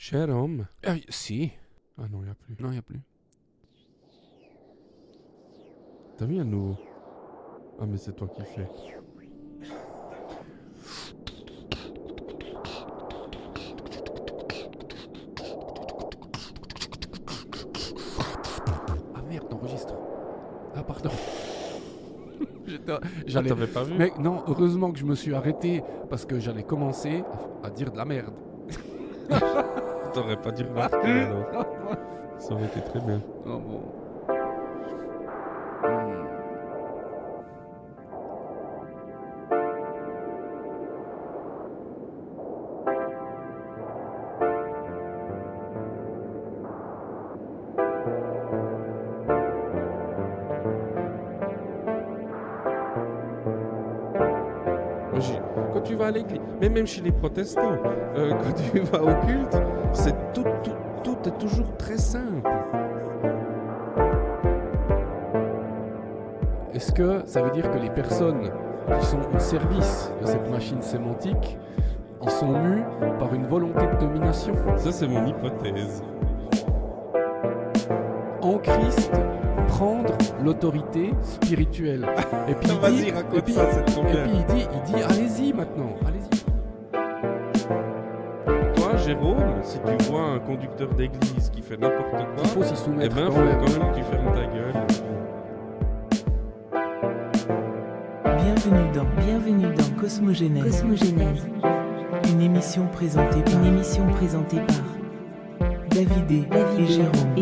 Cher homme. Ah, si. Ah non, il n'y a plus. Non, il n'y a plus. T'as vu un nouveau? Ah mais c'est toi qui fais. Ah merde, t'enregistres. Ah, pardon. Ah, J'allais... t'avais pas vu? Mec, non, heureusement que je me suis arrêté parce que j'allais commencer à dire de la merde. T'aurais pas dû remarquer alors. Ça aurait été très bien. Oh bon. Moi, quand tu vas à l'église, mais même chez les protestants, quand tu vas au culte, c'est tout est toujours très simple. Est-ce que ça veut dire que les personnes qui sont au service de cette machine sémantique, ils sont mus par une volonté de domination? Ça, c'est mon hypothèse. En Christ, prendre l'autorité spirituelle. Et puis Vas-y, raconte ça, c'est trop bien. Et puis il dit allez-y maintenant, allez-y. Toi, Jérôme, si tu vois un conducteur d'église qui fait n'importe Il quoi, faut s'y eh soumettre ben, quand faut même. quand même que tu fermes ta gueule. Bienvenue dans Cosmogénèse. Une émission présentée par David et Jérôme.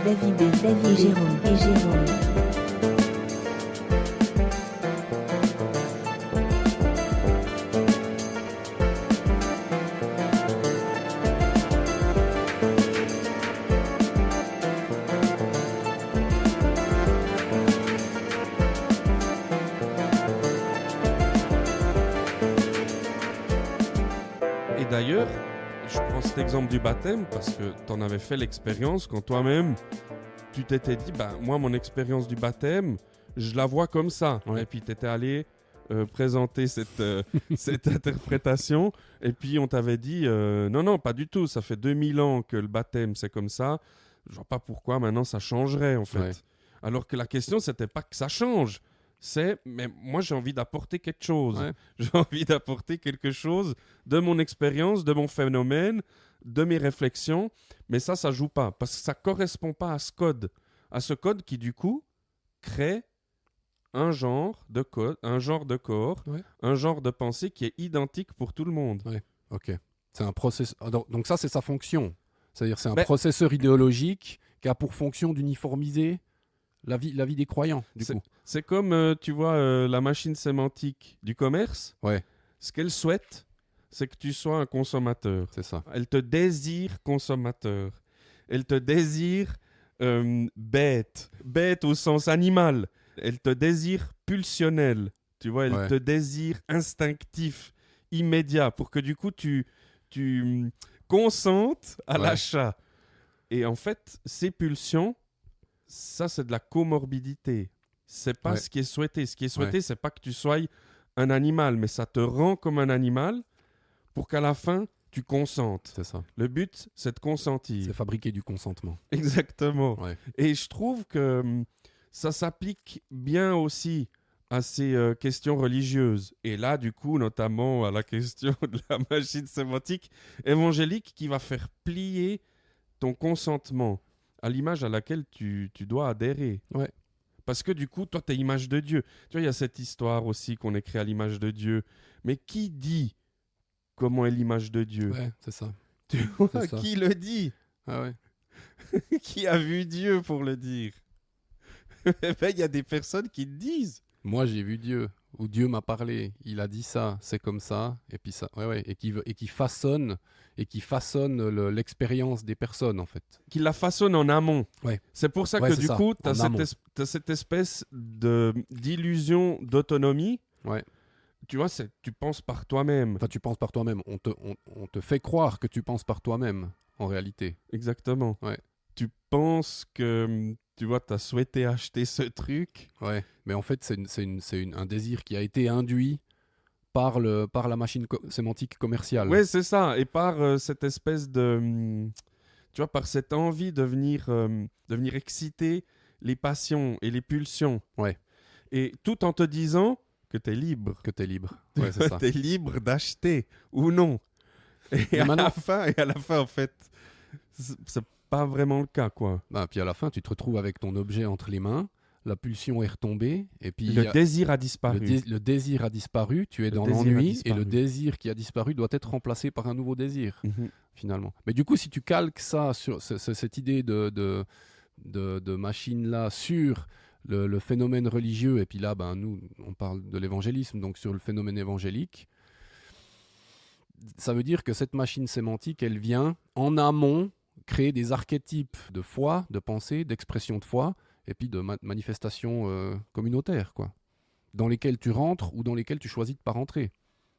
David et Jérôme. Et d'ailleurs, je prends cet exemple du baptême parce que tu en avais fait l'expérience quand toi-même, tu t'étais dit, bah, moi, mon expérience du baptême, je la vois comme ça. Ouais. Et puis, tu étais allé présenter cette interprétation. Et puis, on t'avait dit, non, pas du tout. Ça fait 2000 ans que le baptême, c'est comme ça. Je vois pas pourquoi maintenant ça changerait, en fait. Ouais. Alors que la question, c'était pas que ça change. C'est, mais moi, j'ai envie d'apporter quelque chose. Ouais. J'ai envie d'apporter quelque chose de mon expérience, de mon phénomène, de mes réflexions. Mais ça joue pas. Parce que ça correspond pas à ce code. À ce code qui, du coup, crée un genre de code, un genre de corps, Ouais. un genre de pensée qui est identique pour tout le monde. Ok. C'est un processeur. Donc ça, c'est sa fonction. C'est-à-dire c'est un Ben- processeur idéologique qui a pour fonction d'uniformiser la vie des croyants, du coup. C'est comme, tu vois, la machine sémantique du commerce. Ouais. Ce qu'elle souhaite, c'est que tu sois un consommateur. C'est ça. Elle te désire consommateur. Elle te désire bête. Bête au sens animal. Elle te désire pulsionnel. Tu vois, elle Ouais. te désire instinctif, immédiat, pour que du coup, tu consentes à Ouais. l'achat. Et en fait, ces pulsions, ça, c'est de la comorbidité. C'est pas Ouais. ce qui est souhaité. Ce qui est souhaité, Ouais. c'est pas que tu sois un animal, mais ça te rend comme un animal pour qu'à la fin, tu consentes. C'est ça. Le but, c'est de consentir. C'est fabriquer du consentement. Exactement. Ouais. Et je trouve que ça s'applique bien aussi à ces questions religieuses. Et là, du coup, notamment à la question de la machine sémantique évangélique qui va faire plier ton consentement à l'image à laquelle tu dois adhérer. Ouais. Parce que du coup, toi, tu es image de Dieu. Tu vois, il y a cette histoire aussi qu'on est créé à l'image de Dieu. Mais qui dit comment est l'image de Dieu? Ouais, c'est ça. Tu vois, C'est ça. qui le dit? Ah ouais. Qui a vu Dieu pour le dire? Eh ben, il y a des personnes qui te disent. Moi, j'ai vu Dieu, ou Dieu m'a parlé, il a dit ça, c'est comme ça, et puis ça, ouais, et qui façonne l'expérience des personnes, en fait. Qui la façonnent en amont. Ouais. C'est pour ça Ouais, que c'est du ça, coup, tu en amont. as cette espèce d'illusion d'autonomie. Ouais. Tu vois, tu penses par toi-même. Enfin, tu penses par toi-même. On te fait croire que tu penses par toi-même, en réalité. Exactement. Ouais. Tu penses que tu vois, t'as souhaité acheter ce truc. Ouais, mais en fait, c'est un désir qui a été induit par la machine sémantique commerciale. Ouais, c'est ça. Et par cette espèce de... tu vois, par cette envie de venir exciter les passions et les pulsions. Ouais. Et tout en te disant que tu es libre. Que t'es libre. Ouais, c'est ça. Tu es libre d'acheter ou non. Et à la fin, en fait, c'est pas vraiment le cas, quoi. Ah, puis à la fin, tu te retrouves avec ton objet entre les mains, la pulsion est retombée, et puis Le désir a disparu. le désir a disparu, tu es dans désir a l'ennui, et disparu. le désir qui a disparu doit être remplacé par un nouveau désir, Mhm. finalement. Mais du coup, si tu calques ça sur cette idée de machine-là sur le phénomène religieux, et puis là, ben, nous, on parle de l'évangélisme, donc sur le phénomène évangélique, ça veut dire que cette machine sémantique, elle vient en amont créer des archétypes de foi, de pensée, d'expression de foi, et puis de manifestations communautaires, quoi, dans lesquelles tu rentres ou dans lesquelles tu choisis de ne pas rentrer.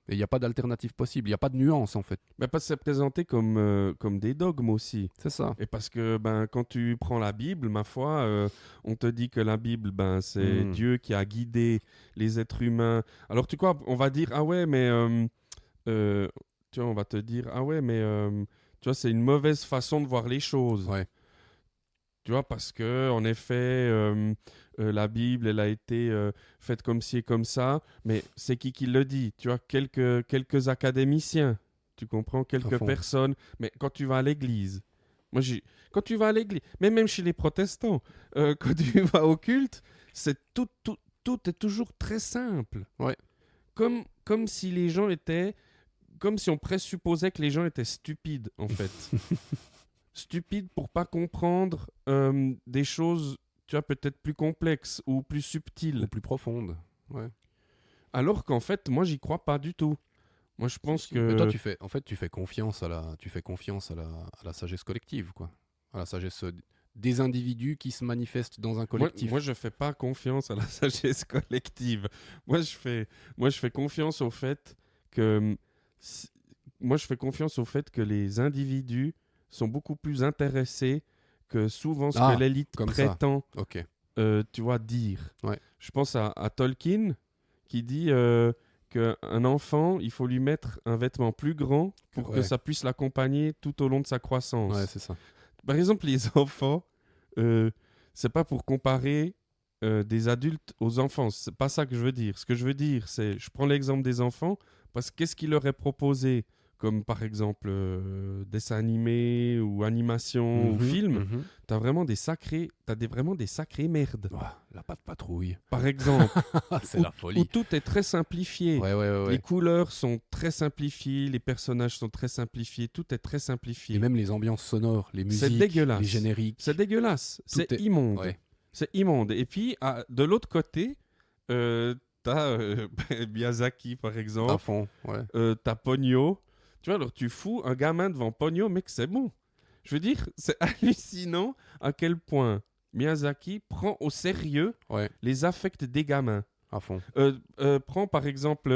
Et il n'y a pas d'alternative possible, il n'y a pas de nuance en fait. Mais parce que c'est présenté comme des dogmes aussi. C'est ça. Et parce que quand tu prends la Bible, ma foi, on te dit que la Bible, c'est Dieu qui a guidé les êtres humains. Alors tu vois, on va dire, ah ouais, mais... tu vois, on va te dire, ah ouais, mais... tu vois, c'est une mauvaise façon de voir les choses. Ouais. Tu vois, parce que en effet, la Bible, elle a été faite comme ci et comme ça, mais c'est qui le dit? Tu vois, quelques académiciens, tu comprends, quelques fond. personnes. Mais quand tu vas à l'église, quand tu vas à l'église, mais même chez les protestants, quand tu vas au culte, c'est tout est toujours très simple. Ouais. Comme si les gens étaient, comme si on présupposait que les gens étaient stupides, en fait. Stupide pour pas comprendre des choses, tu vois, peut-être plus complexes ou plus subtiles. Ou plus profonde. Ouais. Alors qu'en fait, moi, j'y crois pas du tout. Moi, je pense que... Mais toi, tu fais confiance à la sagesse collective, quoi. À la sagesse des individus qui se manifestent dans un collectif. Moi, je fais pas confiance à la sagesse collective. Moi, je fais confiance au fait que... Moi, je fais confiance au fait que les individus sont beaucoup plus intéressés que souvent ce que l'élite prétend, tu vois, dire. Ouais. Je pense à Tolkien qui dit qu'un enfant, il faut lui mettre un vêtement plus grand pour que ça puisse l'accompagner tout au long de sa croissance. Ouais, c'est ça. Par exemple, les enfants, c'est pas pour comparer des adultes aux enfants. C'est pas ça que je veux dire. Ce que je veux dire, c'est, je prends l'exemple des enfants parce que qu'est-ce qu'il leur est proposé comme par exemple dessin animé ou animation ou film, t'as vraiment des sacrées merdes. Oh, la patte patrouille. Par exemple. C'est la folie. Où tout est très simplifié. Ouais. Les couleurs sont très simplifiées, les personnages sont très simplifiés, tout est très simplifié. Et même les ambiances sonores, les musiques, c'est dégueulasse. les génériques. C'est dégueulasse. C'est immonde. Ouais. C'est immonde. Et puis, de l'autre côté, t'as Miyazaki, par exemple. À fond, ouais. T'as Ponyo. Tu vois, alors tu fous un gamin devant Ponyo, mec, c'est bon. Je veux dire, c'est hallucinant à quel point Miyazaki prend au sérieux les affects des gamins. À fond. Prends par exemple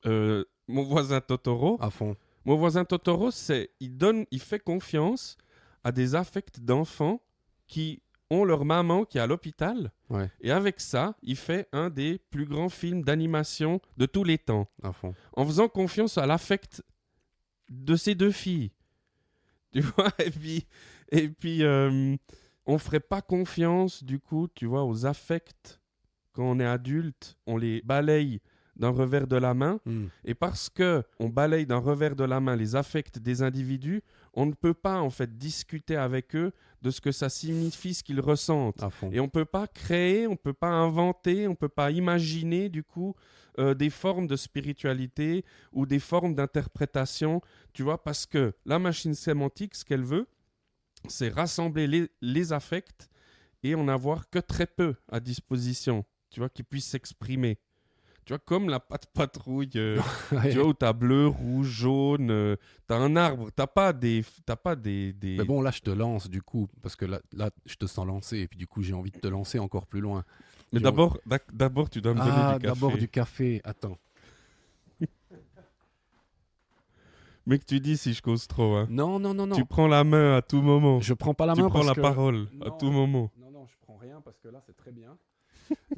Mon voisin Totoro. À fond. Mon voisin Totoro, il fait confiance à des affects d'enfants qui ont leur maman qui est à l'hôpital. Ouais. Et avec ça, il fait un des plus grands films d'animation de tous les temps. À fond. En faisant confiance à l'affect de ces deux filles. Tu vois, et puis on ferait pas confiance, du coup, tu vois, aux affects. Quand on est adulte, on les balaye d'un revers de la main. Et parce que on balaye d'un revers de la main les affects des individus, on ne peut pas en fait discuter avec eux de ce que ça signifie, ce qu'ils ressentent. Et on ne peut pas créer, on ne peut pas inventer, on ne peut pas imaginer du coup des formes de spiritualité ou des formes d'interprétation, tu vois, parce que la machine sémantique, ce qu'elle veut, c'est rassembler les affects et en avoir que très peu à disposition, tu vois, qui puissent s'exprimer. Tu vois, comme la patte patrouille, tu vois, où t'as bleu, rouge, jaune, t'as un arbre, t'as pas des... Mais bon, là, je te lance, du coup, parce que là, je te sens lancer, et puis du coup, j'ai envie de te lancer encore plus loin. Mais d'abord, tu dois me donner du café. D'abord du café, attends. Mec, tu dis si je cause trop. Hein. Non. Tu prends la main à tout moment. Je prends pas la tu main prends parce la que... parole à Non. tout moment. Non, je prends rien parce que là, c'est très bien.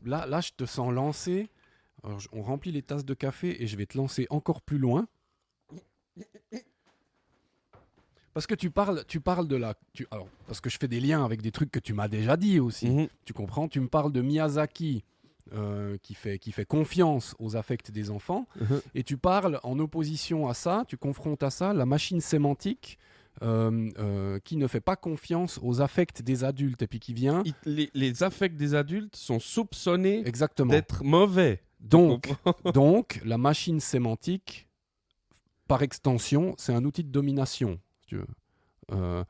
là, je te sens lancer. Alors, on remplit les tasses de café et je vais te lancer encore plus loin. Parce que tu parles de la... Alors, parce que je fais des liens avec des trucs que tu m'as déjà dit aussi. Mhm. Tu comprends? Tu me parles de Miyazaki qui fait confiance aux affects des enfants. Et tu parles en opposition à ça, tu confrontes à ça la machine sémantique qui ne fait pas confiance aux affects des adultes et puis qui vient... Les affects des adultes sont soupçonnés Exactement. d'être mauvais. Donc, la machine sémantique, par extension, c'est un outil de domination. Si tu veux.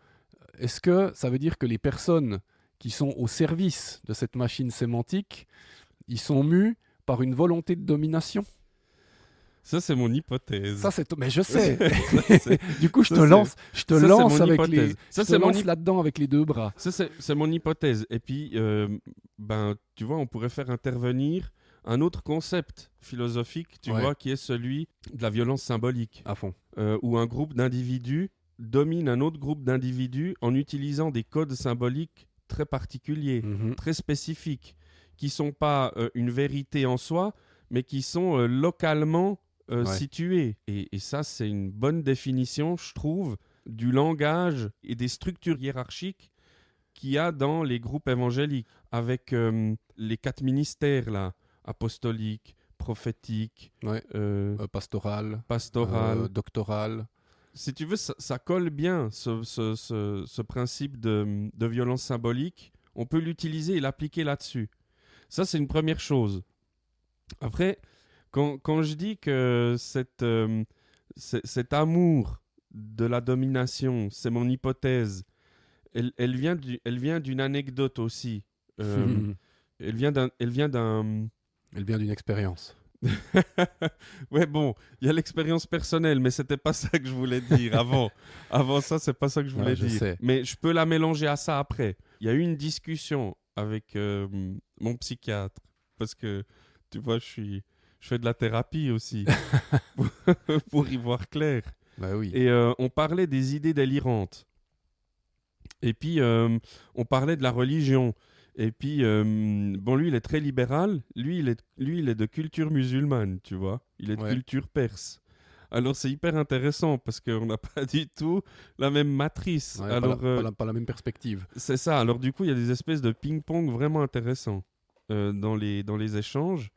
Est-ce que ça veut dire que les personnes qui sont au service de cette machine sémantique, ils sont mus par une volonté de domination? Ça, c'est mon hypothèse. Ça, mais je sais. c'est- Du coup, je te ça, lance mon avec hypothèse. Ça, je te c'est mon lance là-dedans avec les deux bras. Ça, c'est mon hypothèse. Et puis, tu vois, on pourrait faire intervenir un autre concept philosophique, tu Ouais. vois, qui est celui de la violence symbolique, À fond. où un groupe d'individus domine un autre groupe d'individus en utilisant des codes symboliques très particuliers, Mhm. très spécifiques, qui sont pas une vérité en soi, mais qui sont localement Ouais. situés. Et ça, c'est une bonne définition, je trouve, du langage et des structures hiérarchiques qu'il y a dans les groupes évangéliques, avec les 4 ministères, là, apostolique, prophétique, Ouais. Pastoral, pastoral. doctoral. Si tu veux, ça colle bien, ce principe de violence symbolique. On peut l'utiliser et l'appliquer là-dessus. Ça, c'est une première chose. Après, quand je dis que cet amour de la domination, c'est mon hypothèse, elle vient d'une anecdote aussi. Elle vient d'un... Elle vient d'une expérience. Ouais, bon, il y a l'expérience personnelle, mais c'était pas ça que je voulais dire avant. Avant ça, c'est pas ça que je voulais Ouais, je dire. sais. Mais je peux la mélanger à ça après. Il y a eu une discussion avec mon psychiatre, parce que, tu vois, je fais de la thérapie aussi, pour y voir clair. Bah oui. Et on parlait des idées délirantes. Et puis, on parlait de la religion. Et puis, bon, lui, il est très libéral. Lui, il est de culture musulmane, tu vois. Il est de Ouais. culture perse. Alors, c'est hyper intéressant parce qu'on n'a pas du tout la même matrice. Ouais, Alors, pas la même perspective. c'est ça. Alors, du coup, il y a des espèces de ping-pong vraiment intéressants dans les échanges.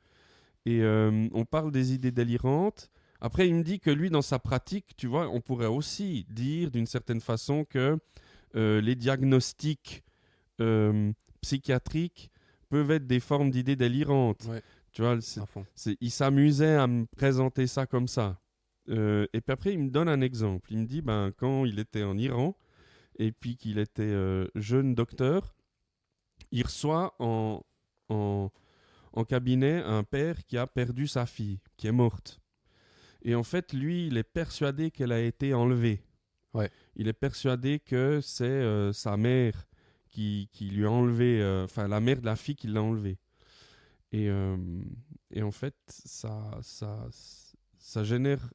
Et on parle des idées délirantes. Après, il me dit que lui, dans sa pratique, tu vois, on pourrait aussi dire d'une certaine façon que les diagnostics psychiatriques peuvent être des formes d'idées délirantes. Ouais. Tu vois, À fond. il s'amusait à me présenter ça comme ça. Et puis après, il me donne un exemple. Il me dit, quand il était en Iran, et puis qu'il était jeune docteur, il reçoit en cabinet un père qui a perdu sa fille, qui est morte. Et en fait, lui, il est persuadé qu'elle a été enlevée. Ouais. Il est persuadé que c'est sa mère qui lui a enlevé, la mère de la fille qui l'a enlevée. Et en fait, ça génère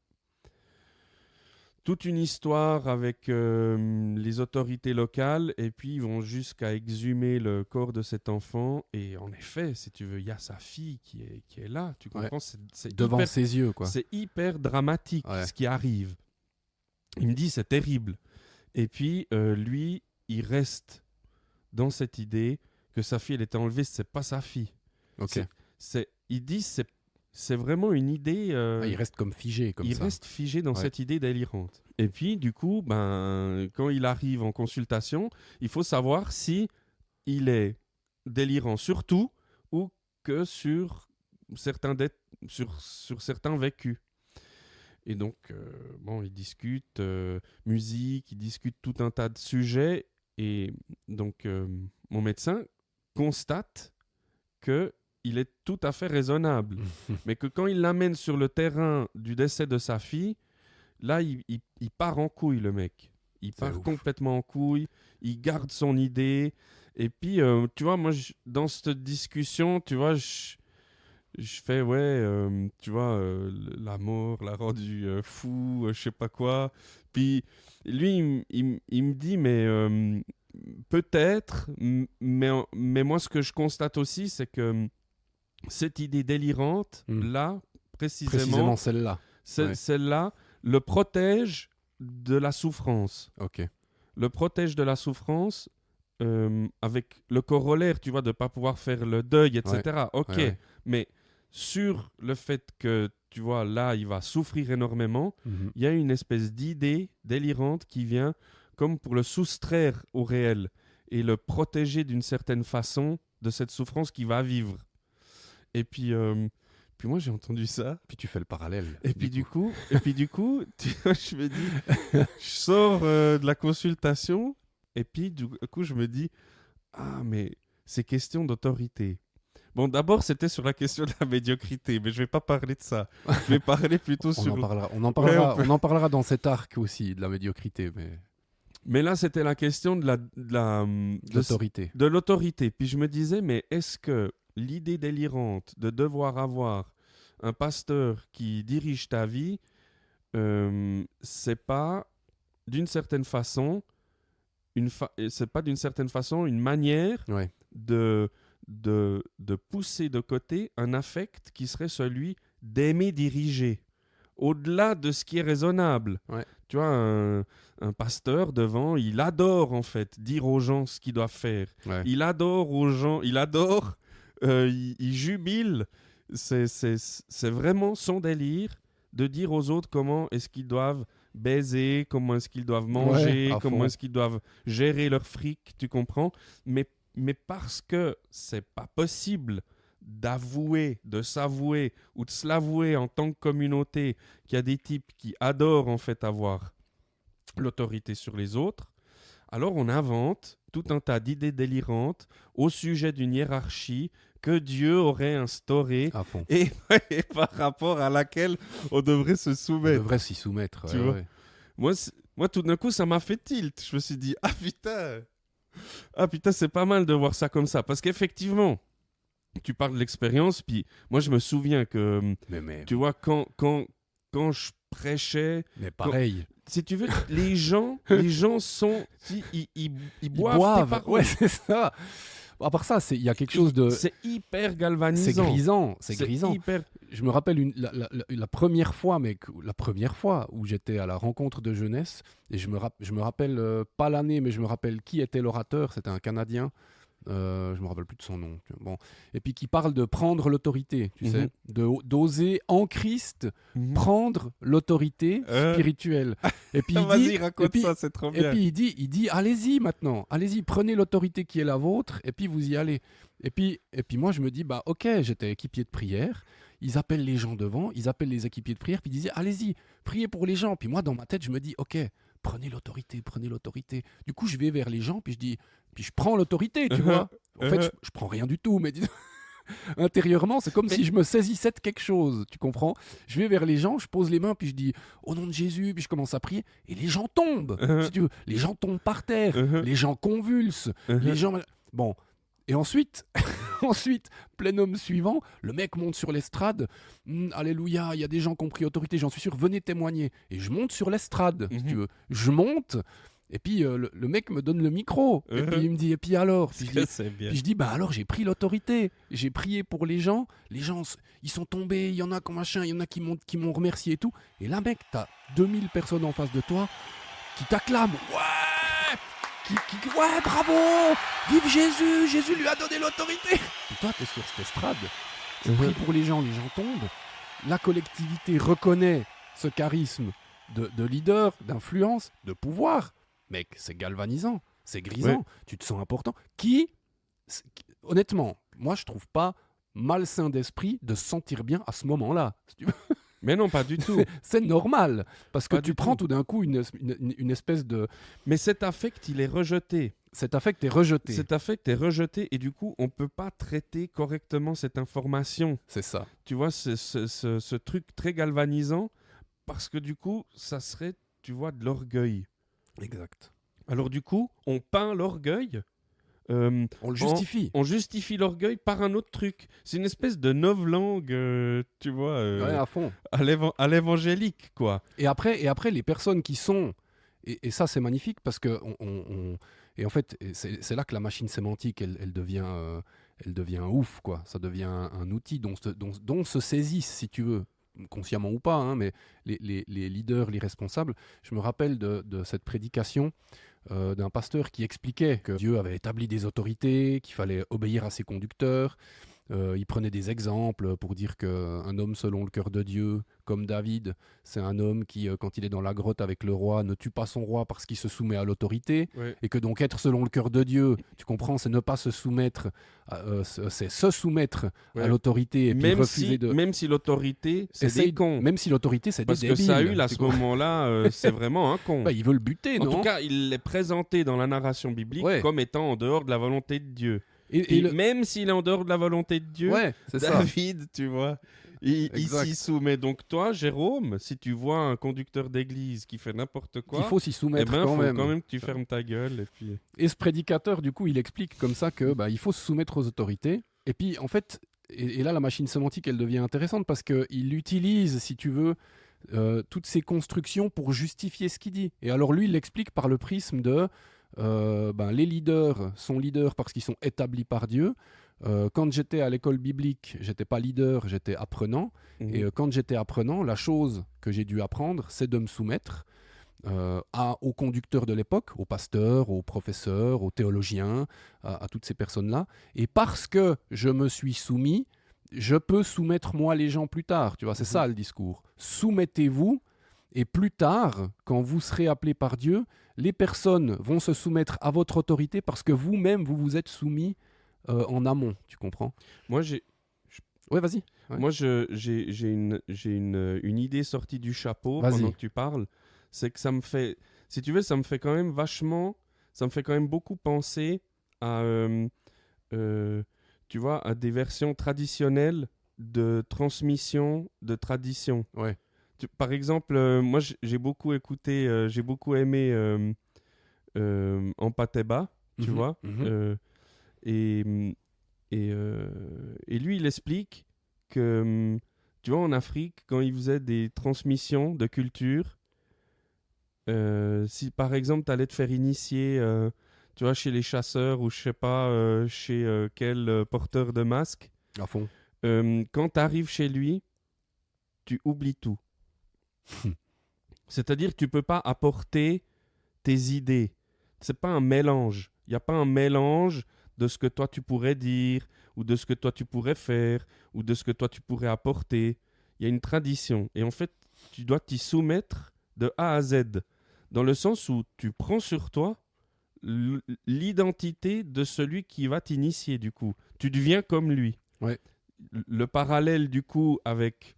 toute une histoire avec les autorités locales, et puis ils vont jusqu'à exhumer le corps de cet enfant. Et en effet, si tu veux, il y a sa fille qui est là. Tu comprends? Ouais. C'est Devant hyper, ses yeux, quoi. c'est hyper dramatique ce qui arrive. Il me dit c'est terrible. Et puis lui, il reste dans cette idée que sa fille elle était enlevée, c'est pas sa fille. Ok. Il dit c'est vraiment une idée. Il reste comme figé, comme il ça. reste figé dans Ouais. cette idée délirante. Et puis du coup, quand il arrive en consultation, il faut savoir si il est délirant sur tout ou que sur certains vécus. Et donc, ils discutent musique, ils discutent tout un tas de sujets. Et donc, mon médecin constate qu'il est tout à fait raisonnable. Mais que quand il l'amène sur le terrain du décès de sa fille, là, il part en couille, le mec. Il C'est part ouf. complètement en couille. Il garde son idée. Et puis, tu vois, moi, dans cette discussion, tu vois, je fais, tu vois, la mort l'a rendu fou, je sais pas quoi. Puis lui, il me dit, mais peut-être, mais moi, ce que je constate aussi, c'est que cette idée délirante, là, Précisément celle-là. Ouais. celle-là, le protège de la souffrance. Ok. Le protège de la souffrance avec le corollaire, tu vois, de ne pas pouvoir faire le deuil, etc. Ok, Ouais. mais sur le fait que, tu vois, là, il va souffrir énormément, Mhm. il y a une espèce d'idée délirante qui vient comme pour le soustraire au réel et le protéger d'une certaine façon de cette souffrance qu'il va vivre. Et puis moi, j'ai entendu ça. Puis tu fais le parallèle. Et puis du coup, tu vois, je me dis, je sors de la consultation, et puis du coup, je me dis, ah, mais c'est question d'autorité. Bon, d'abord, c'était sur la question de la médiocrité, mais je vais pas parler de ça. Je vais parler plutôt On sur... en parlera, Ouais, on en parlera dans cet arc aussi, de la médiocrité, mais Mais là, c'était la question l'autorité. de l'autorité. Puis je me disais, mais est-ce que l'idée délirante de devoir avoir un pasteur qui dirige ta vie, c'est pas d'une certaine façon c'est pas d'une certaine façon une manière Ouais. de pousser de côté un affect qui serait celui d'aimer diriger au-delà de ce qui est raisonnable. Ouais. Tu vois, un pasteur devant, il adore en fait dire aux gens ce qu'ils doivent faire. Ouais. Il adore aux gens, il jubile. C'est vraiment son délire de dire aux autres comment est-ce qu'ils doivent baiser, comment est-ce qu'ils doivent manger, à comment fond. est-ce qu'ils doivent gérer leur fric, tu comprends? Mais parce que c'est pas possible d'avouer, de s'avouer ou de se l'avouer en tant que communauté qu'il y a des types qui adorent en fait avoir l'autorité sur les autres, alors on invente tout un tas d'idées délirantes au sujet d'une hiérarchie que Dieu aurait instaurée À fond. et par rapport à laquelle on devrait se On soumettre. devrait s'y soumettre. Tu ouais, vois. ouais. Moi, tout d'un coup, ça m'a fait tilt. Je me suis dit, ah putain, c'est pas mal de voir ça comme ça. Parce qu'effectivement, tu parles de l'expérience, puis moi, je me souviens que, Mais tu vois, quand je prêchais, pareil. si tu veux, les gens sont, ils Ils boivent tes paroles. Ouais, c'est ça. À part ça, il y a quelque chose de. C'est hyper C'est galvanisant. grisant. C'est grisant. Hyper... Je me rappelle la première fois, la première fois où j'étais à la rencontre de jeunesse, et je me rappelle pas l'année, mais je me rappelle qui était l'orateur. C'était un Canadien. Je me rappelle plus de son nom. Bon, et puis qui parle de prendre l'autorité, tu sais, d'oser en Christ prendre l'autorité spirituelle. Et puis Vas-y, raconte ça, c'est trop bien. Et puis il dit, allez-y maintenant, allez-y, prenez l'autorité qui est la vôtre, et puis vous y allez. Et puis moi je me dis, bah ok, j'étais équipier de prière. Ils appellent les gens devant, ils appellent les équipiers de prière, puis ils disaient, allez-y, priez pour les gens. Puis moi dans ma tête je me dis, ok, prenez l'autorité, prenez l'autorité. Du coup je vais vers les gens, puis je prends l'autorité, tu vois. En fait, je prends rien du tout, mais intérieurement, c'est comme si je me saisissais de quelque chose, tu comprends? Je vais vers les gens, je pose les mains, puis je dis au nom de Jésus, puis je commence à prier, et les gens tombent, si tu veux. Les gens tombent par terre, les gens convulsent, les gens... Bon, et ensuite, plénum suivant, le mec monte sur l'estrade, alléluia, il y a des gens qui ont pris autorité, j'en suis sûr, venez témoigner. Et je monte sur l'estrade, si tu veux. Je monte... Et puis le mec me donne le micro. Et puis il me dit, et puis alors puis je dis, bah alors j'ai pris l'autorité. J'ai prié pour les gens. Les gens, ils sont tombés. Il y en a comme machin. Il y en a qui m'ont remercié et tout. Et là, mec, t'as 2000 personnes en face de toi qui t'acclament. Ouais, ouais, bravo. Vive Jésus. Jésus lui a donné l'autorité. Et toi, t'es sur cette estrade. Tu pries pour les gens tombent. La collectivité reconnaît ce charisme de leader, d'influence, de pouvoir. Mec, c'est galvanisant, c'est grisant, ouais. Tu te sens important. Honnêtement, moi je trouve pas malsain d'esprit de se sentir bien à ce moment-là. Si tu veux. Mais non, pas du tout. C'est normal, parce que tu prends tout d'un coup une espèce de... Mais cet affect, il est rejeté. Cet affect est rejeté. Cet affect est rejeté et du coup, on ne peut pas traiter correctement cette information. C'est ça. Tu vois, ce truc très galvanisant, parce que du coup, ça serait, tu vois, de l'orgueil. Exact. Alors du coup, on peint l'orgueil On le justifie. On justifie l'orgueil par un autre truc. C'est une espèce de novlangue, tu vois, Ouais, à fond. à l'évangélique, quoi. Et après, les personnes qui sont... Et ça, c'est magnifique parce que... Et en fait, c'est là que la machine sémantique, elle devient ouf, quoi. Ça devient un outil dont se saisissent, si tu veux, consciemment ou pas, hein, mais les leaders, les responsables. Je me rappelle de cette prédication d'un pasteur qui expliquait que Dieu avait établi des autorités, qu'il fallait obéir à ses conducteurs. Il prenait des exemples pour dire qu'un homme selon le cœur de Dieu, comme David, c'est un homme qui, quand il est dans la grotte avec le roi, ne tue pas son roi parce qu'il se soumet à l'autorité. Ouais. Et que donc être selon le cœur de Dieu, tu comprends, c'est ne pas se soumettre, c'est se soumettre Ouais. à l'autorité et puis refuser de... Même si l'autorité, c'est Essaye- des cons. Même si l'autorité, c'est des Parce que débiles. Saül, à tu ce comprends. moment-là, c'est vraiment un con. Bah, il veut le buter, En non? tout cas, il l'est présenté dans la narration biblique Ouais. comme étant en dehors de la volonté de Dieu. Et Et le- même s'il est en dehors de la volonté de Dieu, Ouais, c'est ça. David, tu vois, il Exact. s'y soumet. Donc toi, Jérôme, si tu vois un conducteur d'église qui fait n'importe quoi, Il faut s'y eh soumettre ben, quand faut même. quand même que tu fermes ta gueule. Et puis... Et ce prédicateur, du coup, il explique comme ça que il faut se soumettre aux autorités. Et puis, en fait, et là, la machine sémantique, elle devient intéressante parce qu'il utilise, si tu veux, toutes ces constructions pour justifier ce qu'il dit. Et alors, lui, il l'explique par le prisme de les leaders sont leaders parce qu'ils sont établis par Dieu. Quand j'étais à l'école biblique, j'étais pas leader, j'étais apprenant. Mhm. Et quand j'étais apprenant, la chose que j'ai dû apprendre, c'est de me soumettre aux conducteurs de l'époque, aux pasteurs, aux professeurs, aux théologiens, à toutes ces personnes-là. Et parce que je me suis soumis, je peux soumettre moi les gens plus tard. Tu vois, c'est ça le discours. Soumettez-vous, et plus tard, quand vous serez appelés par Dieu, les personnes vont se soumettre à votre autorité parce que vous-même, vous vous êtes soumis en amont. Tu comprends? Moi, Ouais, vas-y. Ouais. Moi, j'ai une idée sortie du chapeau Vas-y. pendant que tu parles. C'est que ça me fait, si tu veux, ça me fait quand même beaucoup penser à, tu vois, à des versions traditionnelles de transmission de tradition. Ouais. Par exemple, moi, j'ai beaucoup écouté, j'ai beaucoup aimé Ampateba, tu Mhm, vois. mhm. Et lui, il explique que, tu vois, en Afrique, quand il faisait des transmissions de culture, si par exemple, tu allais te faire initier, tu vois, chez les chasseurs ou je sais pas, chez quel porteur de masque, À fond. quand tu arrives chez lui, tu oublies tout. C'est-à-dire que tu peux pas apporter tes idées. C'est pas un mélange. Il n'y a pas un mélange de ce que toi tu pourrais dire, ou de ce que toi tu pourrais faire, ou de ce que toi tu pourrais apporter. Il y a une tradition. Et en fait, tu dois t'y soumettre de A à Z. Dans le sens où tu prends sur toi l'identité de celui qui va t'initier, du coup. Tu deviens comme lui. Ouais. Le parallèle, du coup, avec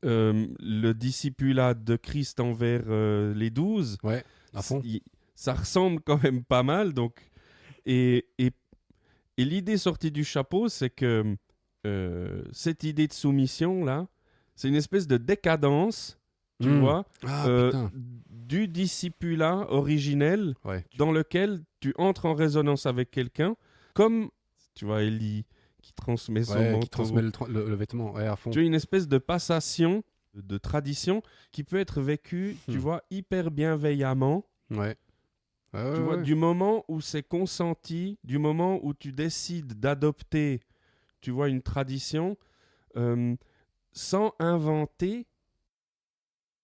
le discipulat de Christ envers les 12, Ouais, à fond. ça ressemble quand même pas mal. Donc, et l'idée sortie du chapeau, c'est que cette idée de soumission, là, c'est une espèce de décadence, tu vois, Ah, putain. du discipulat originel Ouais. dans lequel tu entres en résonance avec quelqu'un, comme, tu vois, Élie qui transmet son Ouais, manteau. qui transmet le vêtement. Ouais, à fond. Tu as une espèce de passation, de tradition qui peut être vécue, tu Hmm. vois, hyper bienveillamment. Ouais. Tu vois, du moment où c'est consenti, du moment où tu décides d'adopter, tu vois, une tradition, sans inventer,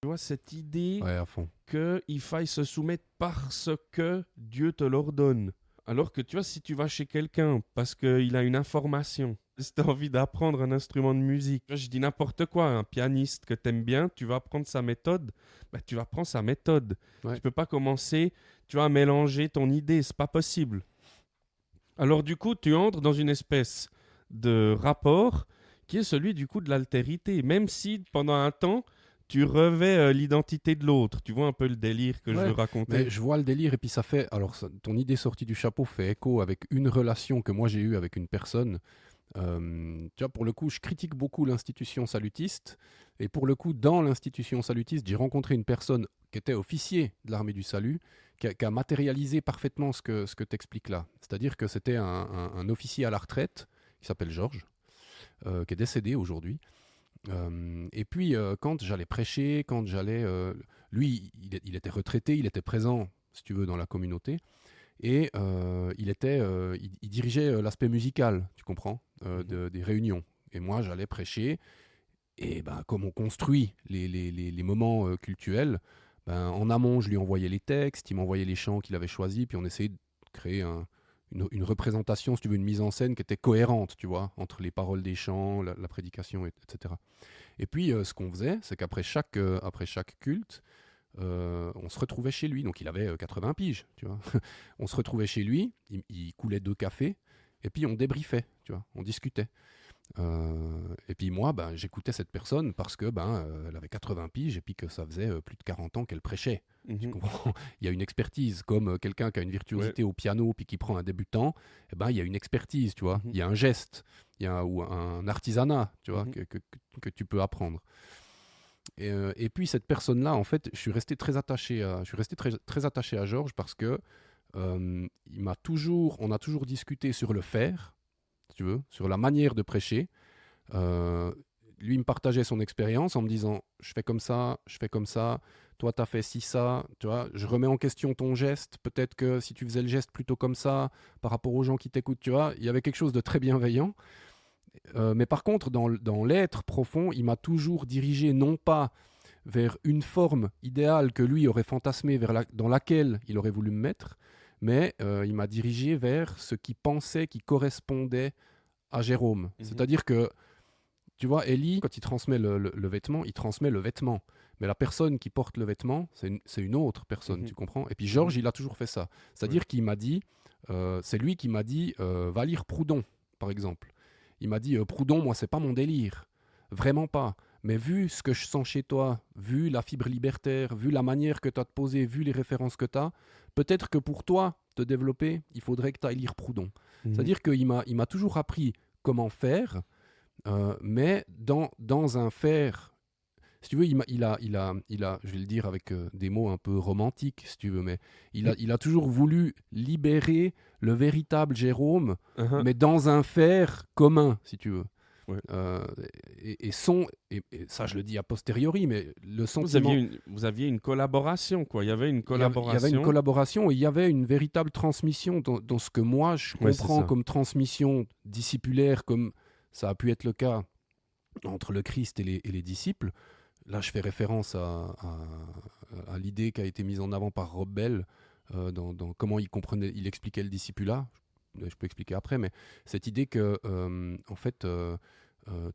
tu vois, cette idée Ouais, à fond. qu'il faille se soumettre parce que Dieu te l'ordonne. Alors que, tu vois, si tu vas chez quelqu'un parce qu'il a une information, si tu as envie d'apprendre un instrument de musique, je dis n'importe quoi, un pianiste que tu aimes bien, tu vas apprendre sa méthode, bah, tu vas prendre sa méthode. Ouais. Tu peux pas commencer, tu vois, à mélanger ton idée, c'est pas possible. Alors du coup, tu entres dans une espèce de rapport qui est celui du coup de l'altérité, même si pendant un temps, tu revais l'identité de l'autre. Tu vois un peu le délire que je Ouais, veux raconter. Mais je vois le délire et puis ça fait... Alors, ton idée sortie du chapeau fait écho avec une relation que moi j'ai eue avec une personne Tu vois, pour le coup, je critique beaucoup l'institution salutiste. Et pour le coup, dans l'institution salutiste, j'ai rencontré une personne qui était officier de l'armée du salut, qui a matérialisé parfaitement ce que tu expliques là. C'est-à-dire que c'était un officier à la retraite, qui s'appelle Georges, qui est décédé aujourd'hui. Et puis, quand j'allais prêcher, lui, il était retraité, il était présent, si tu veux, dans la communauté. Et il dirigeait l'aspect musical, tu comprends, des réunions. Et moi, j'allais prêcher. Et ben, comme on construit les moments cultuels, ben, en amont, je lui envoyais les textes, il m'envoyait les chants qu'il avait choisis, puis on essayait de créer une représentation, si tu veux, une mise en scène qui était cohérente, tu vois, entre les paroles des chants, la prédication, etc. Et puis, ce qu'on faisait, c'est qu'après chaque culte, on se retrouvait chez lui. Donc, il avait 80 piges, tu vois. On se retrouvait chez lui, il coulait 2 cafés, et puis on débriefait, tu vois, on discutait. Et puis moi, ben, j'écoutais cette personne parce que elle avait 80 piges et puis que ça faisait plus de 40 ans qu'elle prêchait. Tu comprends ? Il y a une expertise, comme quelqu'un qui a une virtuosité au piano puis qui prend un débutant, eh ben, il y a une expertise, tu vois. Il y a un geste, ou un artisanat, tu vois, que tu peux apprendre. Et puis cette personne-là, en fait, je suis resté très attaché à Georges parce que on a toujours discuté sur le faire, si tu veux, sur la manière de prêcher. Lui, il me partageait son expérience en me disant « je fais comme ça, toi, tu as fait ci, ça, tu vois, je remets en question ton geste, peut-être que si tu faisais le geste plutôt comme ça, par rapport aux gens qui t'écoutent, tu vois, il y avait quelque chose de très bienveillant. Mais par contre, dans l'être profond, il m'a toujours dirigé non pas vers une forme idéale que lui aurait fantasmée, dans laquelle il aurait voulu me mettre, mais il m'a dirigé vers ce qu'il pensait qui correspondait à Jérôme. C'est-à-dire que, tu vois, Élie, quand il transmet le vêtement, il transmet le vêtement. Mais la personne qui porte le vêtement, c'est une autre personne, tu comprends ? Et puis Georges, il a toujours fait ça. C'est-à-dire qu'il m'a dit, c'est lui qui m'a dit, va lire Proudhon, par exemple. Il m'a dit, Proudhon, moi, c'est pas mon délire. Vraiment pas. Mais vu ce que je sens chez toi, vu la fibre libertaire, vu la manière que tu as de poser, vu les références que tu as, peut-être que pour toi, te développer, il faudrait que tu ailles lire Proudhon. C'est-à-dire qu'il m'a toujours appris comment faire, mais dans un faire, si tu veux, il a, je vais le dire avec des mots un peu romantiques, si tu veux, mais il a toujours voulu libérer le véritable Jérôme, mais dans un faire commun, si tu veux. Ouais. Et ça, je le dis a posteriori, mais le sentiment... Vous aviez une collaboration, quoi. Il y avait une collaboration. Il y avait une collaboration et il y avait une véritable transmission dans ce que moi, je comprends comme transmission discipulaire, comme ça a pu être le cas entre le Christ et les disciples. Là, je fais référence à l'idée qui a été mise en avant par Rob Bell dans comment il expliquait le discipulat. Je peux expliquer après, mais cette idée que, en fait,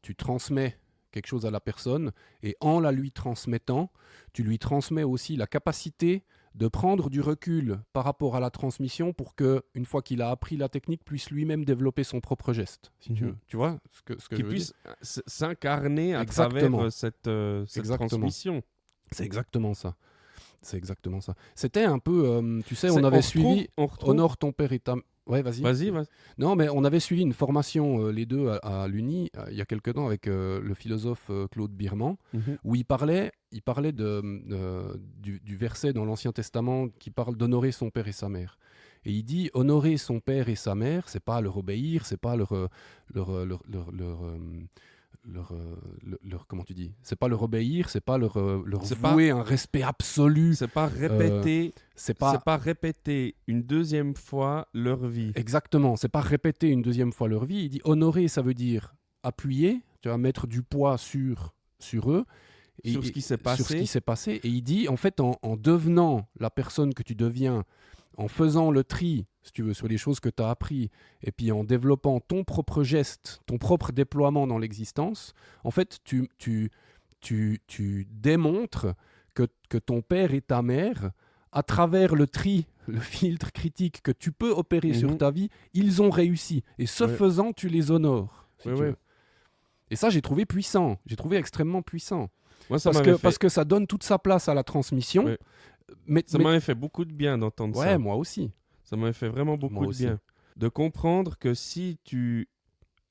tu transmets quelque chose à la personne et en la lui transmettant, tu lui transmets aussi la capacité de prendre du recul par rapport à la transmission pour que, une fois qu'il a appris la technique, puisse lui-même développer son propre geste, si tu veux. Tu vois ce que je veux puisse dire s'incarner à travers cette transmission. C'est exactement ça. C'était un peu, tu sais, on avait suivi Honore ton père et ta... Ouais, vas-y. Vas-y. Non, mais on avait suivi une formation, les deux, à l'Uni, il y a quelque temps, avec le philosophe Claude Birman, où il parlait du verset dans l'Ancien Testament qui parle d'honorer son père et sa mère. Et il dit, honorer son père et sa mère, c'est pas leur obéir, c'est pas comment tu dis, c'est pas leur obéir, c'est pas leur vouer un respect absolu, c'est pas répéter c'est pas répéter une deuxième fois leur vie. Exactement, c'est pas répéter une deuxième fois leur vie. Il dit honorer, ça veut dire appuyer, tu vas mettre du poids sur eux, sur ce qui s'est passé. Et il dit en fait, en devenant la personne que tu deviens, en faisant le tri, si tu veux, sur les choses que tu as appris, et puis en développant ton propre geste, ton propre déploiement dans l'existence, en fait, tu démontres que ton père et ta mère, à travers le tri, le filtre critique que tu peux opérer sur ta vie, ils ont réussi. Et ce faisant, tu les honores. Si tu veux. Et ça, j'ai trouvé puissant. J'ai trouvé extrêmement puissant. Moi, parce que ça donne toute sa place à la transmission. Ouais. Ça m'avait fait beaucoup de bien d'entendre ça. Ouais, moi aussi. Ça m'avait fait vraiment beaucoup de bien. De comprendre que si tu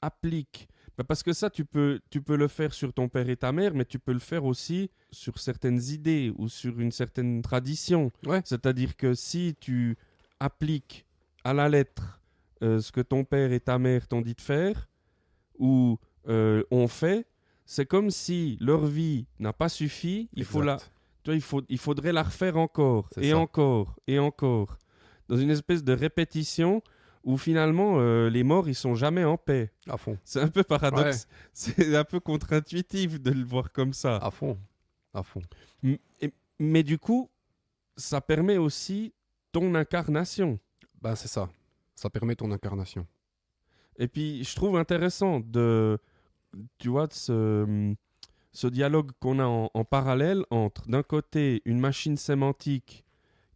appliques, parce que ça, tu peux le faire sur ton père et ta mère, mais tu peux le faire aussi sur certaines idées ou sur une certaine tradition. Ouais. C'est-à-dire que si tu appliques à la lettre ce que ton père et ta mère t'ont dit de faire ou ont fait, c'est comme si leur vie n'a pas suffi. Exact. Il faudrait la refaire encore C'est et ça. encore et encore, dans une espèce de répétition où finalement les morts ils sont jamais en paix. À fond. C'est un peu paradoxe, c'est un peu contre-intuitif de le voir comme ça. À fond. À fond. Mais du coup, ça permet aussi ton incarnation. Ben, c'est ça. Ça permet ton incarnation. Et puis, je trouve intéressant tu vois, ce dialogue qu'on a en parallèle entre, d'un côté, une machine sémantique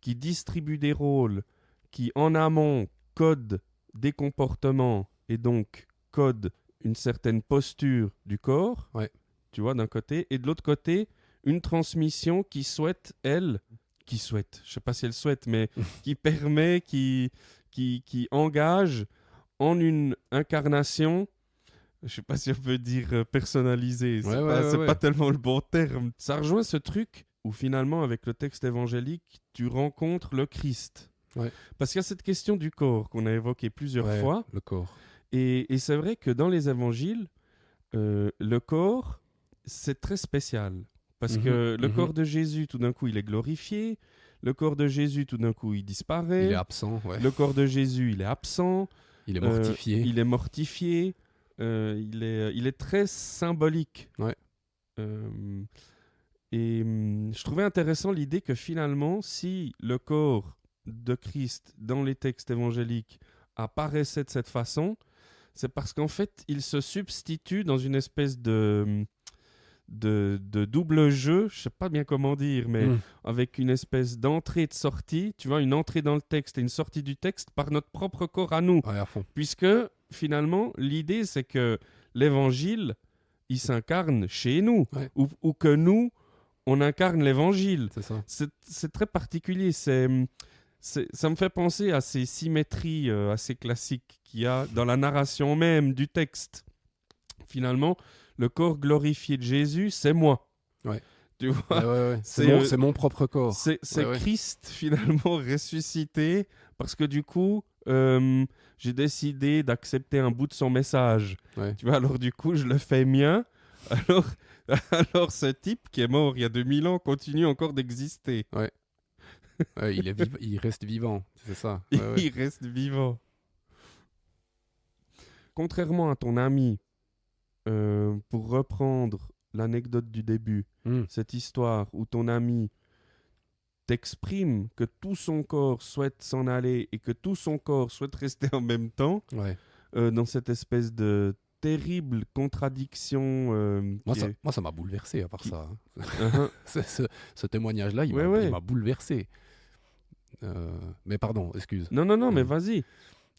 qui distribue des rôles, qui en amont code des comportements et donc code une certaine posture du corps, tu vois, d'un côté, et de l'autre côté, une transmission qui souhaite, je sais pas si elle souhaite, mais qui permet, qui engage en une incarnation, je sais pas si on peut dire personnalisée, c'est pas tellement le bon terme. Ça rejoint ce truc où finalement, avec le texte évangélique, tu rencontres le Christ. Ouais. Parce qu'il y a cette question du corps qu'on a évoquée plusieurs fois. Le corps. Et c'est vrai que dans les évangiles, le corps, c'est très spécial. Parce que le corps de Jésus, tout d'un coup, il est glorifié. Le corps de Jésus, tout d'un coup, il disparaît. Il est absent, Le corps de Jésus, il est absent. Il est mortifié. Il est mortifié. Il est très symbolique. Ouais. Et je trouvais intéressant l'idée que finalement, si le corps de Christ dans les textes évangéliques apparaissait de cette façon, c'est parce qu'en fait, il se substitue dans une espèce de double jeu, je sais pas bien comment dire, mais avec une espèce d'entrée et de sortie, tu vois, une entrée dans le texte et une sortie du texte par notre propre corps à nous. Ouais, à fond. Puisque finalement, l'idée, c'est que l'évangile, il s'incarne chez nous, ou que nous, on incarne l'évangile. C'est ça. C'est très particulier, ça me fait penser à ces symétries assez classiques qu'il y a dans la narration même du texte. Finalement, le corps glorifié de Jésus, c'est moi. Ouais. Tu vois, ouais. C'est mon propre corps. C'est Christ finalement ressuscité parce que du coup, j'ai décidé d'accepter un bout de son message. Ouais. Tu vois, alors du coup, je le fais mien. Alors ce type qui est mort il y a 2000 ans continue encore d'exister. Ouais. Il reste vivant, c'est ça. Il reste vivant. Contrairement à ton ami, pour reprendre l'anecdote du début, cette histoire où ton ami t'exprime que tout son corps souhaite s'en aller et que tout son corps souhaite rester en même temps, dans cette espèce de terrible contradiction. Moi, ça m'a bouleversé à part ça. Hein. Ce témoignage-là, il m'a bouleversé. Mais pardon, excuse. Non, mais vas-y.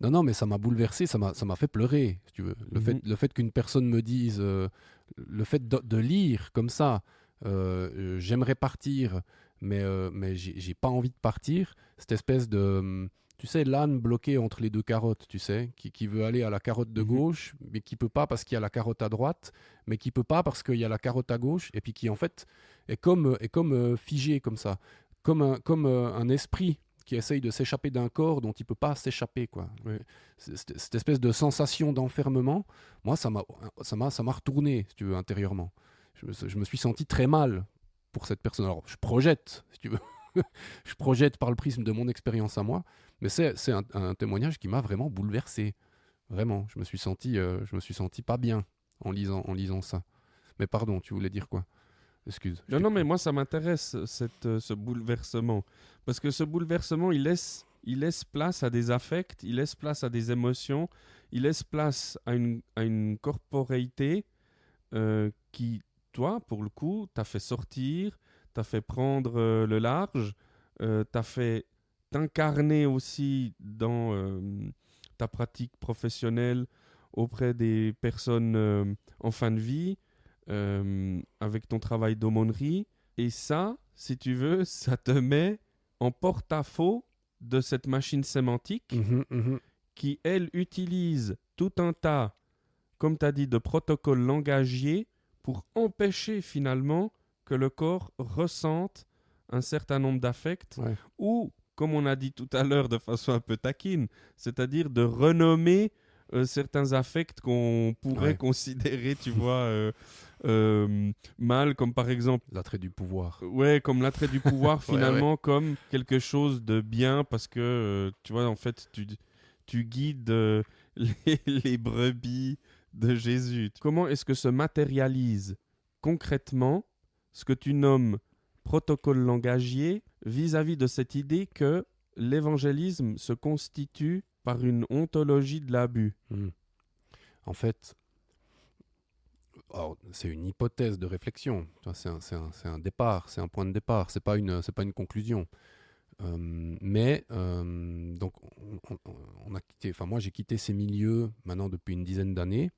Non, mais ça m'a bouleversé, ça m'a fait pleurer, si tu veux. Le fait qu'une personne me dise, le fait de lire comme ça, j'aimerais partir, mais j'ai pas envie de partir, cette espèce de... Tu sais, l'âne bloqué entre les deux carottes, tu sais, qui veut aller à la carotte de gauche, mais qui peut pas parce qu'il y a la carotte à droite, mais qui peut pas parce qu'il y a la carotte à gauche, et puis qui en fait est comme figé comme ça, comme un esprit qui essaye de s'échapper d'un corps dont il peut pas s'échapper, quoi. Ouais. Cette espèce de sensation d'enfermement, moi, ça m'a retourné, si tu veux, intérieurement. Je me suis senti très mal pour cette personne. Alors, je projette, si tu veux. Je projette par le prisme de mon expérience à moi, mais c'est un témoignage qui m'a vraiment bouleversé. Vraiment, je me suis senti pas bien en lisant ça. Mais pardon, tu voulais dire quoi ? Excuse. Non, mais moi, ça m'intéresse, ce bouleversement. Parce que ce bouleversement, il laisse place à des affects, il laisse place à des émotions, il laisse place à une corporéité qui, toi, pour le coup, t'a fait sortir, t'a fait prendre le large, t'a fait t'incarner aussi dans ta pratique professionnelle auprès des personnes en fin de vie, avec ton travail d'aumônerie. Et ça, si tu veux, ça te met en porte-à-faux de cette machine sémantique qui, elle, utilise tout un tas comme tu as dit, de protocoles langagiers pour empêcher finalement que le corps ressente un certain nombre d'affects Ouais. ou, comme on a dit tout à l'heure de façon un peu taquine, c'est-à-dire de renommer certains affects qu'on pourrait considérer, tu vois, mal, comme par exemple L'attrait du pouvoir. ouais, comme l'attrait du pouvoir, Ouais, finalement, comme quelque chose de bien, parce que, tu vois, en fait, tu guides les brebis de Jésus. Comment est-ce que se matérialise concrètement ce que tu nommes protocole langagier vis-à-vis de cette idée que l'évangélisme se constitue par une ontologie de l'abus? En fait, alors, c'est une hypothèse de réflexion. Tu vois, c'est un départ, c'est un point de départ. C'est pas une conclusion. Donc, on a quitté. Enfin, moi, j'ai quitté ces milieux maintenant depuis une dizaine d'années.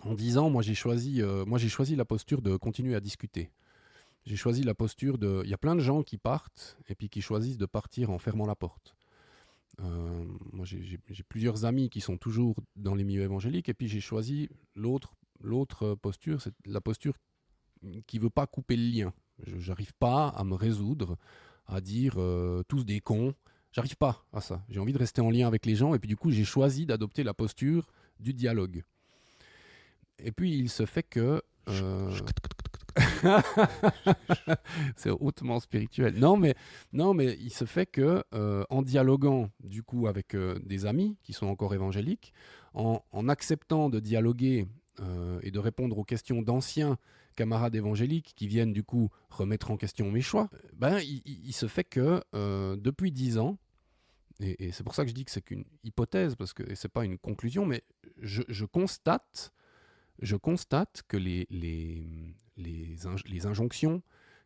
En 10 ans, moi, j'ai choisi la posture de continuer à discuter. J'ai choisi la posture de. Il y a plein de gens qui partent et puis qui choisissent de partir en fermant la porte. Moi, j'ai plusieurs amis qui sont toujours dans les milieux évangéliques, et puis j'ai choisi l'autre posture, c'est la posture qui veut pas couper le lien. J'arrive pas à me résoudre à dire tous des cons. J'arrive pas à ça. J'ai envie de rester en lien avec les gens, et puis du coup, j'ai choisi d'adopter la posture du dialogue. Et puis, il se fait que c'est hautement spirituel. Non, mais il se fait que en dialoguant du coup avec des amis qui sont encore évangéliques, en acceptant de dialoguer et de répondre aux questions d'anciens camarades évangéliques qui viennent du coup remettre en question mes choix, il se fait que depuis 10 ans, et c'est pour ça que je dis que c'est qu'une hypothèse, parce que c'est pas une conclusion, mais je constate que les injonctions,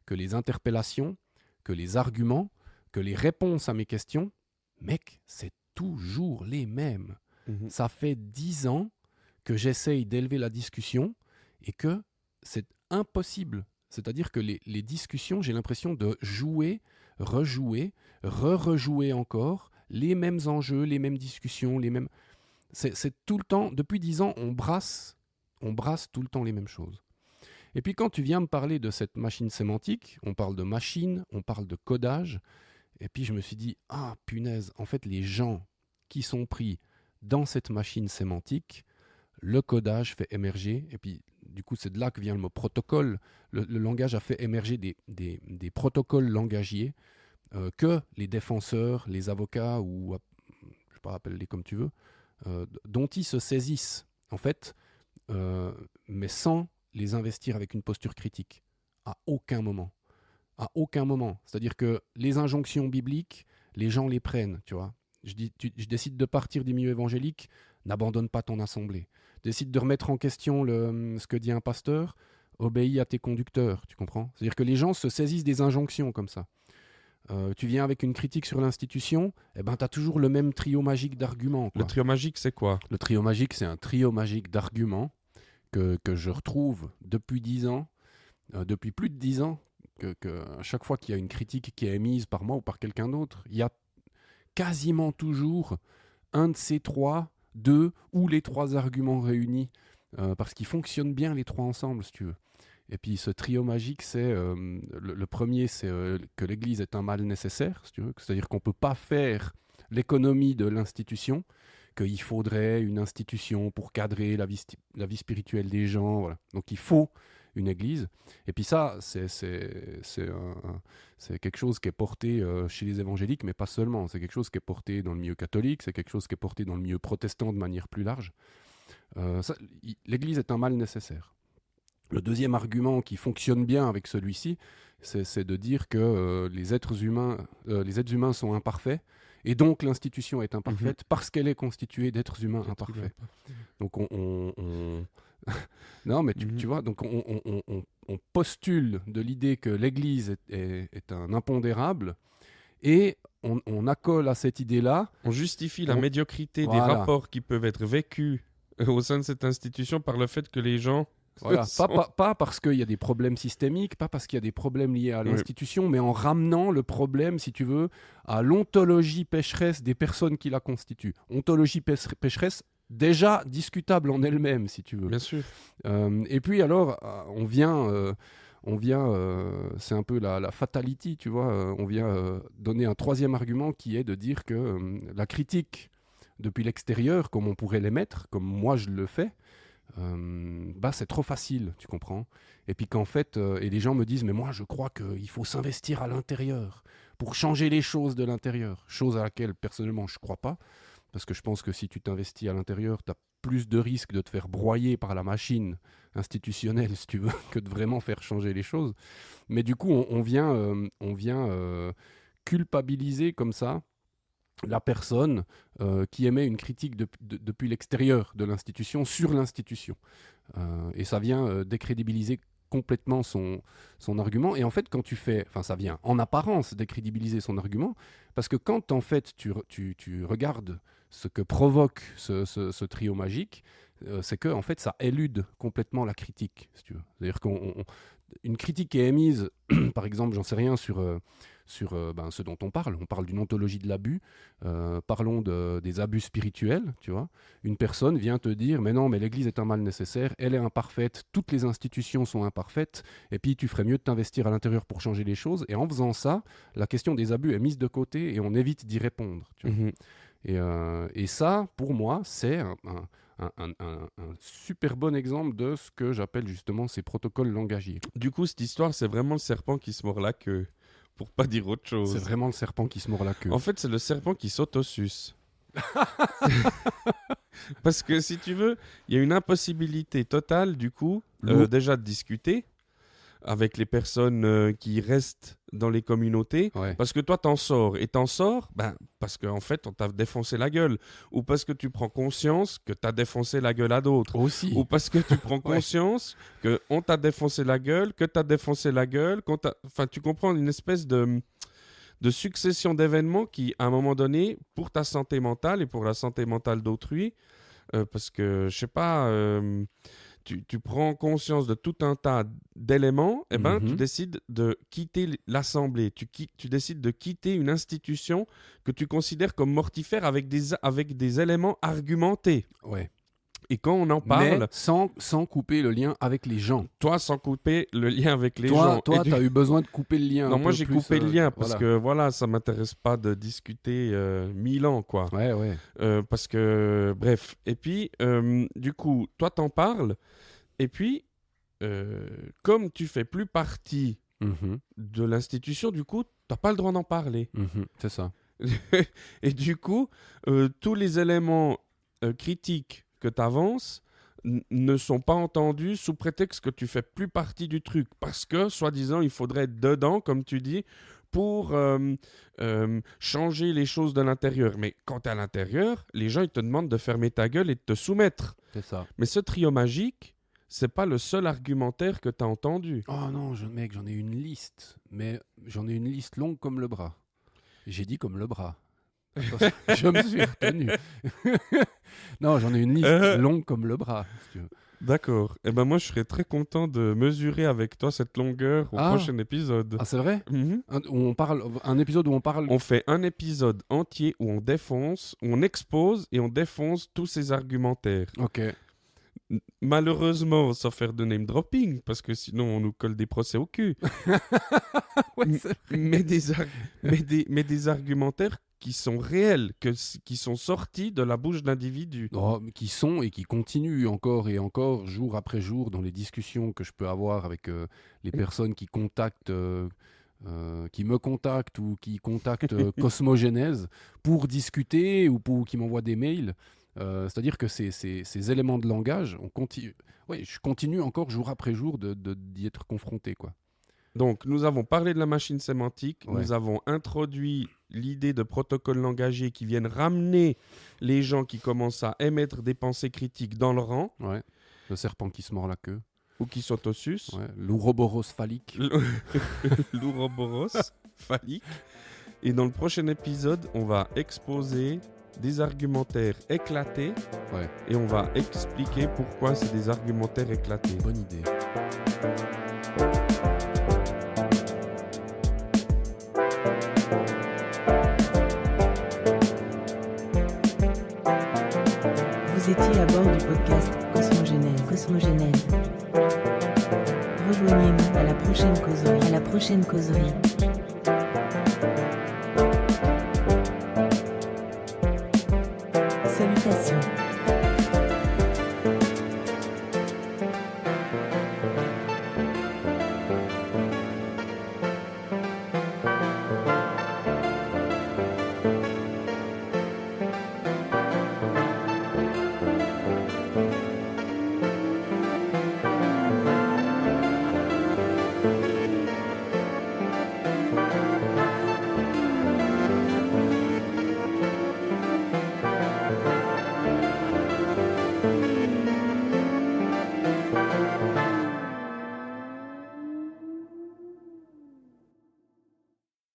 que les interpellations, que les arguments, que les réponses à mes questions, mec, c'est toujours les mêmes. Ça fait 10 ans que j'essaye d'élever la discussion et que c'est impossible. C'est-à-dire que les discussions, j'ai l'impression de jouer, rejouer, rejouer encore, les mêmes enjeux, les mêmes discussions, les mêmes... C'est tout le temps, depuis 10 ans, on brasse tout le temps les mêmes choses. Et puis quand tu viens me parler de cette machine sémantique, on parle de machine, on parle de codage, et puis je me suis dit, ah punaise, en fait les gens qui sont pris dans cette machine sémantique, le codage fait émerger, et puis du coup c'est de là que vient le mot protocole, le langage a fait émerger des protocoles langagiers que les défenseurs, les avocats, ou je ne sais pas, appelle-les comme tu veux, dont ils se saisissent, en fait, mais sans les investir avec une posture critique. À aucun moment. À aucun moment. C'est-à-dire que les injonctions bibliques, les gens les prennent, tu vois. Je décide de partir des milieux évangéliques, n'abandonne pas ton assemblée. Décide de remettre en question ce que dit un pasteur, obéis à tes conducteurs, tu comprends? C'est-à-dire que les gens se saisissent des injonctions comme ça. Tu viens avec une critique sur l'institution, tu as toujours le même trio magique d'arguments. Quoi. Le trio magique, c'est quoi? Le trio magique, c'est un trio magique d'arguments que je retrouve depuis 10 ans, depuis plus de 10 ans, que à chaque fois qu'il y a une critique qui est émise par moi ou par quelqu'un d'autre, il y a quasiment toujours un de ces trois, deux ou les trois arguments réunis, parce qu'ils fonctionnent bien les trois ensemble, si tu veux. Et puis ce trio magique, c'est le premier, c'est que l'Église est un mal nécessaire, si tu veux. C'est-à-dire qu'on ne peut pas faire l'économie de l'institution, qu'il faudrait une institution pour cadrer la vie spirituelle des gens. Voilà. Donc il faut une Église. Et puis ça, c'est quelque chose qui est porté chez les évangéliques, mais pas seulement. C'est quelque chose qui est porté dans le milieu catholique, c'est quelque chose qui est porté dans le milieu protestant de manière plus large. L'Église est un mal nécessaire. Le deuxième argument qui fonctionne bien avec celui-ci, c'est de dire que les êtres humains sont imparfaits, et donc l'institution est imparfaite parce qu'elle est constituée d'êtres humains imparfaits. Donc non, mais tu vois, donc on postule de l'idée que l'Église est un impondérable, et on accole à cette idée-là. On justifie la médiocrité des rapports qui peuvent être vécus au sein de cette institution par le fait que les gens... Voilà. Pas parce qu'il y a des problèmes systémiques, pas parce qu'il y a des problèmes liés à l'institution, mais en ramenant le problème, si tu veux, à l'ontologie pécheresse des personnes qui la constituent. Ontologie pécheresse déjà discutable en elle-même, si tu veux. Bien sûr. Et puis alors, on vient, c'est un peu la fatality, tu vois, on vient donner un troisième argument qui est de dire que la critique depuis l'extérieur, comme on pourrait l'émettre, comme moi je le fais, c'est trop facile, tu comprends. Et puis qu'en fait, et les gens me disent, mais moi je crois qu'il faut s'investir à l'intérieur pour changer les choses de l'intérieur, chose à laquelle personnellement je ne crois pas, parce que je pense que si tu t'investis à l'intérieur, tu as plus de risques de te faire broyer par la machine institutionnelle, si tu veux, que de vraiment faire changer les choses. Mais du coup, on vient culpabiliser comme ça la personne qui émet une critique depuis l'extérieur de l'institution sur l'institution. Et ça vient décrédibiliser complètement son argument. Et en fait, quand tu fais... Enfin, ça vient en apparence décrédibiliser son argument, parce que quand, en fait, tu regardes ce que provoque ce trio magique, c'est que, en fait, ça élude complètement la critique, si tu veux. C'est-à-dire qu'une critique est émise, par exemple, j'en sais rien, sur ce dont on parle d'une ontologie de l'abus, parlons des abus spirituels, tu vois. Une personne vient te dire, mais non, mais l'Église est un mal nécessaire, elle est imparfaite, toutes les institutions sont imparfaites, et puis tu ferais mieux de t'investir à l'intérieur pour changer les choses, et en faisant ça, la question des abus est mise de côté, et on évite d'y répondre, tu vois. Et ça, pour moi, c'est un super bon exemple de ce que j'appelle justement ces protocoles langagiers. Du coup, cette histoire, c'est vraiment le serpent qui se mord la queue, pour pas dire autre chose. C'est vraiment le serpent qui se mord la queue. En fait, c'est le serpent qui s'autosuce. Parce que si tu veux, il y a une impossibilité totale, du coup, déjà de discuter avec les personnes qui restent dans les communautés, parce que toi t'en sors parce qu'en fait on t'a défoncé la gueule, ou parce que tu prends conscience que t'as défoncé la gueule à d'autres aussi, ou parce que tu prends conscience que on t'a défoncé la gueule, que t'as défoncé la gueule, enfin tu comprends, une espèce de succession d'événements qui à un moment donné, pour ta santé mentale et pour la santé mentale d'autrui, parce que je sais pas, tu prends conscience de tout un tas d'éléments, et tu décides de quitter l'Assemblée, tu décides de quitter une institution que tu considères comme mortifère avec des éléments argumentés. Ouais. Et quand on en parle... Mais sans couper le lien avec les gens. Toi, sans couper le lien avec les gens. Toi, tu as eu besoin de couper le lien. Non, moi, j'ai coupé le lien parce que, ça ne m'intéresse pas de discuter 1000 ans, quoi. Ouais. Parce que, bref. Et puis, du coup, toi, t'en parles. Et puis, comme tu fais plus partie de l'institution, du coup, tu n'as pas le droit d'en parler. C'est ça. Et du coup, tous les éléments critiques que tu avances ne sont pas entendus sous prétexte que tu fais plus partie du truc, parce que, soi-disant, il faudrait être dedans, comme tu dis, pour changer les choses de l'intérieur. Mais quand tu es à l'intérieur, les gens ils te demandent de fermer ta gueule et de te soumettre. C'est ça. Mais ce trio magique, c'est pas le seul argumentaire que tu as entendu. Oh non, mec, j'en ai une liste, mais j'en ai une liste longue comme le bras. J'ai dit comme le bras. Je me suis retenu. Non, j'en ai une liste longue comme le bras. Si tu veux. D'accord. Eh ben moi, je serais très content de mesurer avec toi cette longueur au prochain épisode. Ah, c'est vrai ? Un épisode où on parle... On fait un épisode entier où on défonce, où on expose et on défonce tous ces argumentaires. Ok. Malheureusement, sans faire de name dropping, parce que sinon on nous colle des procès au cul. Ouais, c'est vrai. mais des argumentaires qui sont réels, qui sont sortis de la bouche d'individus. Qui sont et qui continuent encore et encore, jour après jour, dans les discussions que je peux avoir avec les personnes qui contactent, qui me contactent ou qui contactent Cosmogénèse pour discuter ou qui m'envoient des mails. C'est-à-dire que ces éléments de langage, je continue encore jour après jour d'y être confronté, quoi. Donc, nous avons parlé de la machine sémantique, nous avons introduit l'idée de protocoles langagiers qui viennent ramener les gens qui commencent à émettre des pensées critiques dans le rang. Ouais. Le serpent qui se mord la queue. Ou qui s'autosuce. Ouais. L'ouroboros phallique. L'ouroboros phallique. Et dans le prochain épisode, on va exposer des argumentaires éclatés. Ouais. Et on va expliquer pourquoi c'est des argumentaires éclatés. Bonne idée. étiez à bord du podcast Cosmogénèse. Cosmogénèse. Rejoignez-nous à la prochaine causerie. À la prochaine causerie.